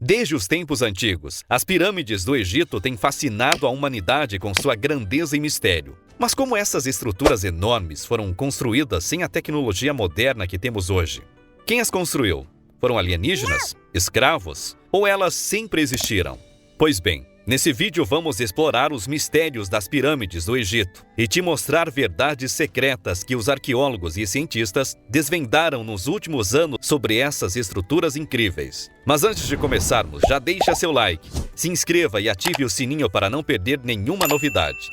Desde os tempos antigos, as pirâmides do Egito têm fascinado a humanidade com sua grandeza e mistério. Mas como essas estruturas enormes foram construídas sem a tecnologia moderna que temos hoje? Quem as construiu? Foram alienígenas? Escravos? Ou elas sempre existiram? Pois bem, nesse vídeo vamos explorar os mistérios das pirâmides do Egito e te mostrar verdades secretas que os arqueólogos e cientistas desvendaram nos últimos anos sobre essas estruturas incríveis. Mas antes de começarmos, já deixa seu like, se inscreva e ative o sininho para não perder nenhuma novidade.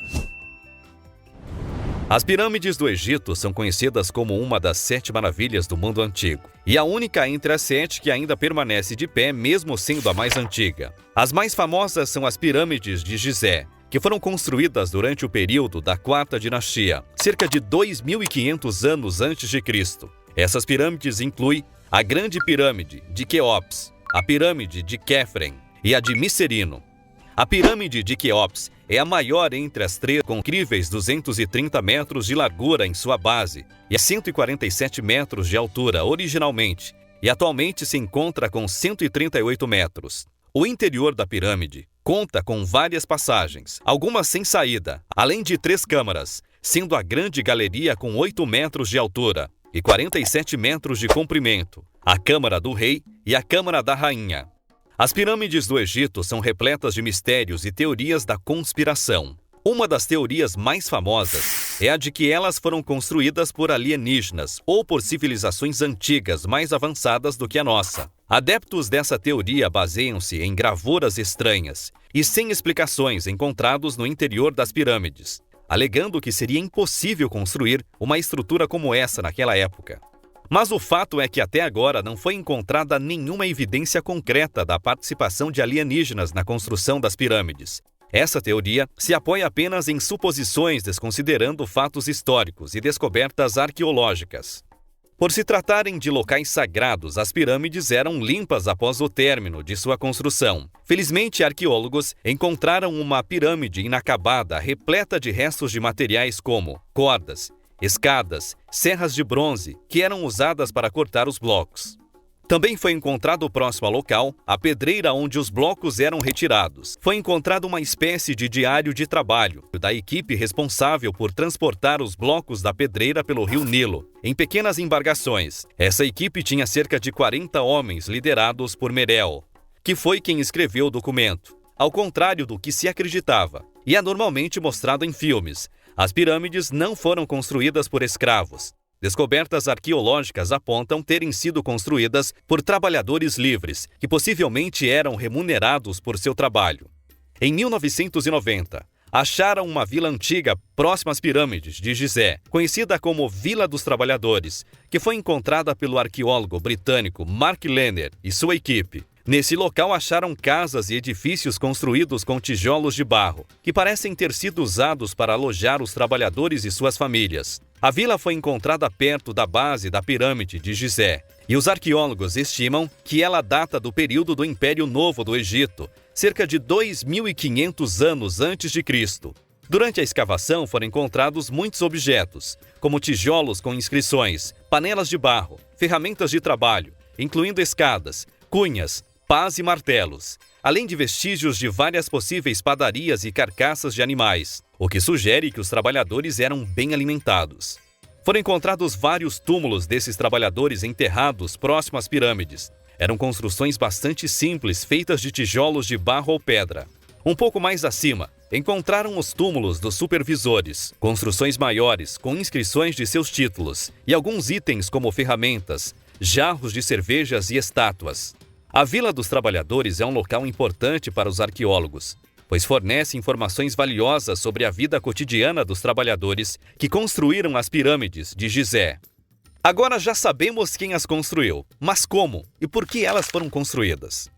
As pirâmides do Egito são conhecidas como uma das 7 maravilhas do mundo antigo, e a única entre as 7 que ainda permanece de pé mesmo sendo a mais antiga. As mais famosas são as pirâmides de Gizé, que foram construídas durante o período da Quarta Dinastia, cerca de 2.500 anos antes de Cristo. Essas pirâmides incluem a Grande Pirâmide de Quéops, a Pirâmide de Quefren e a de Micerino. A Pirâmide de Quéops é a maior entre as três, com incríveis 230 metros de largura em sua base e 147 metros de altura originalmente, e atualmente se encontra com 138 metros. O interior da pirâmide conta com várias passagens, algumas sem saída, além de 3 câmaras, sendo a Grande Galeria com 8 metros de altura e 47 metros de comprimento, a Câmara do Rei e a Câmara da Rainha. As pirâmides do Egito são repletas de mistérios e teorias da conspiração. Uma das teorias mais famosas é a de que elas foram construídas por alienígenas ou por civilizações antigas mais avançadas do que a nossa. Adeptos dessa teoria baseiam-se em gravuras estranhas e sem explicações encontrados no interior das pirâmides, alegando que seria impossível construir uma estrutura como essa naquela época. Mas o fato é que até agora não foi encontrada nenhuma evidência concreta da participação de alienígenas na construção das pirâmides. Essa teoria se apoia apenas em suposições, desconsiderando fatos históricos e descobertas arqueológicas. Por se tratarem de locais sagrados, as pirâmides eram limpas após o término de sua construção. Felizmente, arqueólogos encontraram uma pirâmide inacabada repleta de restos de materiais como cordas, escadas, serras de bronze, que eram usadas para cortar os blocos. Também foi encontrado próximo ao local a pedreira onde os blocos eram retirados. Foi encontrado uma espécie de diário de trabalho da equipe responsável por transportar os blocos da pedreira pelo rio Nilo, em pequenas embarcações. Essa equipe tinha cerca de 40 homens liderados por Merel, que foi quem escreveu o documento. Ao contrário do que se acreditava, e é normalmente mostrado em filmes, as pirâmides não foram construídas por escravos. Descobertas arqueológicas apontam terem sido construídas por trabalhadores livres, que possivelmente eram remunerados por seu trabalho. Em 1990, acharam uma vila antiga próxima às pirâmides de Gizé, conhecida como Vila dos Trabalhadores, que foi encontrada pelo arqueólogo britânico Mark Lenner e sua equipe. Nesse local acharam casas e edifícios construídos com tijolos de barro, que parecem ter sido usados para alojar os trabalhadores e suas famílias. A vila foi encontrada perto da base da pirâmide de Gizé, e os arqueólogos estimam que ela data do período do Império Novo do Egito, cerca de 2.500 anos antes de Cristo. Durante a escavação foram encontrados muitos objetos, como tijolos com inscrições, panelas de barro, ferramentas de trabalho, incluindo escadas, cunhas, pás e martelos, além de vestígios de várias possíveis padarias e carcaças de animais, o que sugere que os trabalhadores eram bem alimentados. Foram encontrados vários túmulos desses trabalhadores enterrados próximo às pirâmides. Eram construções bastante simples, feitas de tijolos de barro ou pedra. Um pouco mais acima, encontraram os túmulos dos supervisores, construções maiores com inscrições de seus títulos e alguns itens como ferramentas, jarros de cervejas e estátuas. A Vila dos Trabalhadores é um local importante para os arqueólogos, pois fornece informações valiosas sobre a vida cotidiana dos trabalhadores que construíram as pirâmides de Gizé. Agora já sabemos quem as construiu, mas como e por que elas foram construídas?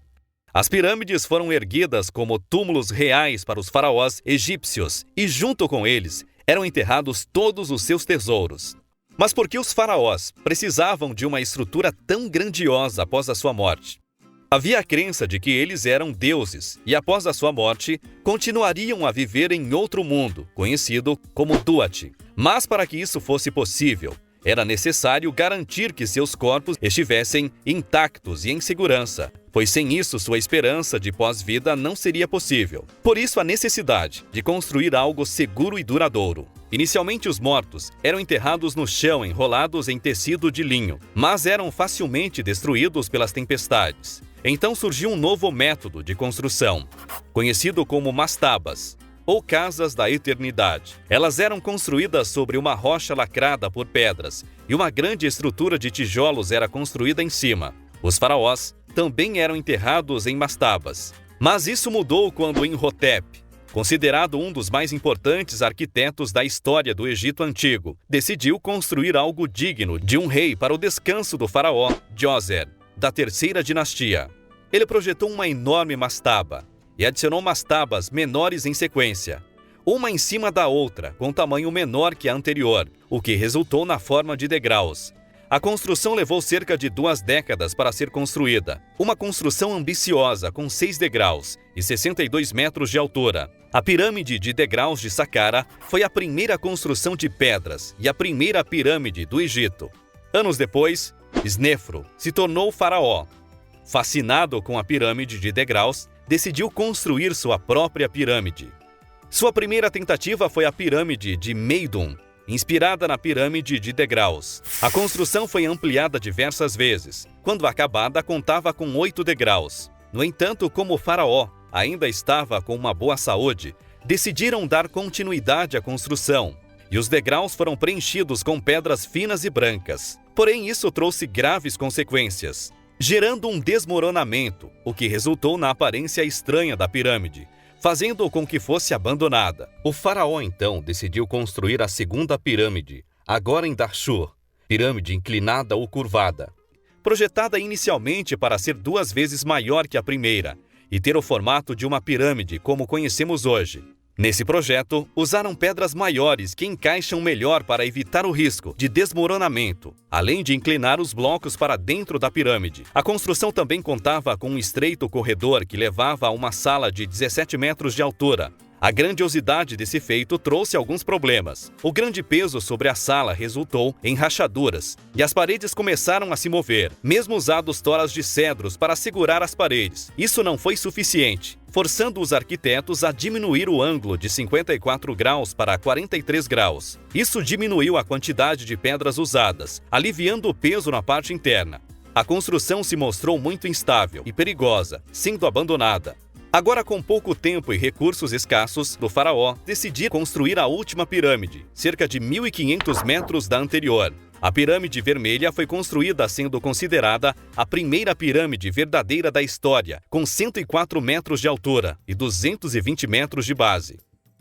As pirâmides foram erguidas como túmulos reais para os faraós egípcios e, junto com eles, eram enterrados todos os seus tesouros. Mas por que os faraós precisavam de uma estrutura tão grandiosa após a sua morte? Havia a crença de que eles eram deuses e, após a sua morte, continuariam a viver em outro mundo, conhecido como Duat. Mas para que isso fosse possível, Era necessário garantir que seus corpos estivessem intactos e em segurança, pois sem isso sua esperança de pós-vida não seria possível. Por isso a necessidade de construir algo seguro e duradouro. Inicialmente os mortos eram enterrados no chão enrolados em tecido de linho, mas eram facilmente destruídos pelas tempestades. Então surgiu um novo método de construção, conhecido como mastabas, ou casas da eternidade. Elas eram construídas sobre uma rocha lacrada por pedras, e uma grande estrutura de tijolos era construída em cima. Os faraós também eram enterrados em mastabas. Mas isso mudou quando Imhotep, considerado um dos mais importantes arquitetos da história do Egito Antigo, decidiu construir algo digno de um rei para o descanso do faraó Djoser, da terceira dinastia. Ele projetou uma enorme mastaba e adicionou mastabas menores em sequência, uma em cima da outra, com tamanho menor que a anterior, o que resultou na forma de degraus. A construção levou cerca de 2 décadas para ser construída. Uma construção ambiciosa, com 6 degraus e 62 metros de altura. A pirâmide de degraus de Saqqara foi a primeira construção de pedras e a primeira pirâmide do Egito. Anos depois, Snefru se tornou faraó. Fascinado com a pirâmide de degraus, decidiu construir sua própria pirâmide. Sua primeira tentativa foi a pirâmide de Meidum, inspirada na pirâmide de degraus. A construção foi ampliada diversas vezes. Quando acabada, contava com 8 degraus. No entanto, como o faraó ainda estava com uma boa saúde, decidiram dar continuidade à construção, e os degraus foram preenchidos com pedras finas e brancas. Porém, isso trouxe graves consequências, gerando um desmoronamento, o que resultou na aparência estranha da pirâmide, fazendo com que fosse abandonada. O faraó então decidiu construir a segunda pirâmide, agora em Dahshur, pirâmide inclinada ou curvada, projetada inicialmente para ser 2 vezes maior que a primeira e ter o formato de uma pirâmide como conhecemos hoje. Nesse projeto, usaram pedras maiores que encaixam melhor para evitar o risco de desmoronamento, além de inclinar os blocos para dentro da pirâmide. A construção também contava com um estreito corredor que levava a uma sala de 17 metros de altura. A grandiosidade desse feito trouxe alguns problemas. O grande peso sobre a sala resultou em rachaduras, e as paredes começaram a se mover, mesmo usados toras de cedros para segurar as paredes. Isso não foi suficiente, forçando os arquitetos a diminuir o ângulo de 54 graus para 43 graus. Isso diminuiu a quantidade de pedras usadas, aliviando o peso na parte interna. A construção se mostrou muito instável e perigosa, sendo abandonada. Agora, com pouco tempo e recursos escassos, o faraó decidiu construir a última pirâmide, cerca de 1.500 metros da anterior. A pirâmide vermelha foi construída sendo considerada a primeira pirâmide verdadeira da história, com 104 metros de altura e 220 metros de base.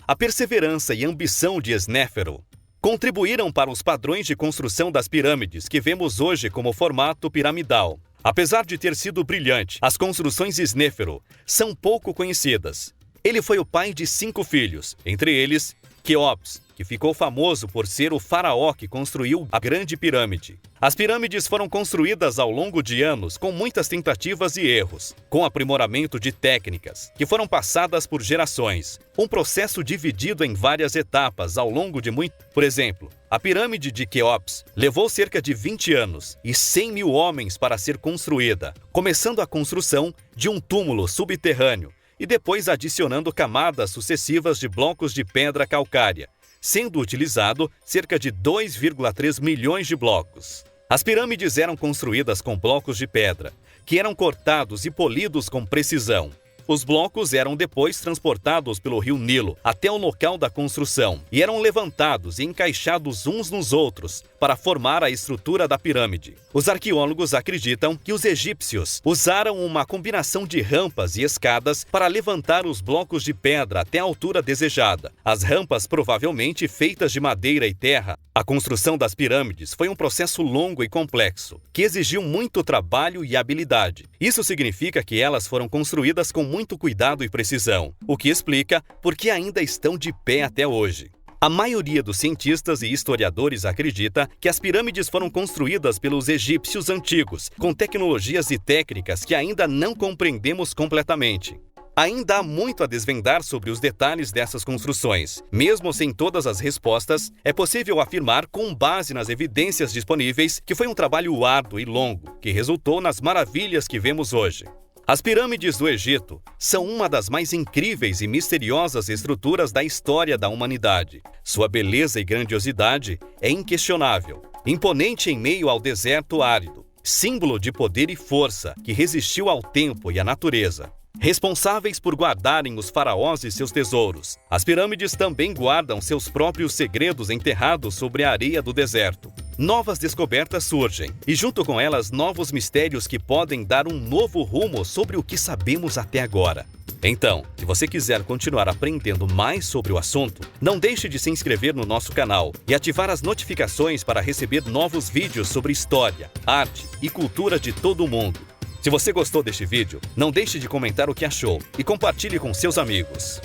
A perseverança e ambição de Snefru contribuíram para os padrões de construção das pirâmides que vemos hoje como formato piramidal. Apesar de ter sido brilhante, as construções de Snefru são pouco conhecidas. Ele foi o pai de 5 filhos, entre eles Quéops, que ficou famoso por ser o faraó que construiu a Grande Pirâmide. As pirâmides foram construídas ao longo de anos com muitas tentativas e erros, com aprimoramento de técnicas, que foram passadas por gerações. Um processo dividido em várias etapas ao longo de muito... Por exemplo, a pirâmide de Quéops levou cerca de 20 anos e 100 mil homens para ser construída, começando a construção de um túmulo subterrâneo e depois adicionando camadas sucessivas de blocos de pedra calcária, sendo utilizado cerca de 2,3 milhões de blocos. As pirâmides eram construídas com blocos de pedra, que eram cortados e polidos com precisão. Os blocos eram depois transportados pelo rio Nilo até o local da construção e eram levantados e encaixados uns nos outros para formar a estrutura da pirâmide. Os arqueólogos acreditam que os egípcios usaram uma combinação de rampas e escadas para levantar os blocos de pedra até a altura desejada. As rampas provavelmente feitas de madeira e terra. A construção das pirâmides foi um processo longo e complexo, que exigiu muito trabalho e habilidade. Isso significa que elas foram construídas com muito cuidado e precisão, o que explica por que ainda estão de pé até hoje. A maioria dos cientistas e historiadores acredita que as pirâmides foram construídas pelos egípcios antigos, com tecnologias e técnicas que ainda não compreendemos completamente. Ainda há muito a desvendar sobre os detalhes dessas construções. Mesmo sem todas as respostas, é possível afirmar, com base nas evidências disponíveis, que foi um trabalho árduo e longo, que resultou nas maravilhas que vemos hoje. As pirâmides do Egito são uma das mais incríveis e misteriosas estruturas da história da humanidade. Sua beleza e grandiosidade é inquestionável, imponente em meio ao deserto árido, símbolo de poder e força que resistiu ao tempo e à natureza. Responsáveis por guardarem os faraós e seus tesouros, as pirâmides também guardam seus próprios segredos enterrados sobre a areia do deserto. Novas descobertas surgem, e junto com elas novos mistérios que podem dar um novo rumo sobre o que sabemos até agora. Então, se você quiser continuar aprendendo mais sobre o assunto, não deixe de se inscrever no nosso canal e ativar as notificações para receber novos vídeos sobre história, arte e cultura de todo o mundo. Se você gostou deste vídeo, não deixe de comentar o que achou e compartilhe com seus amigos.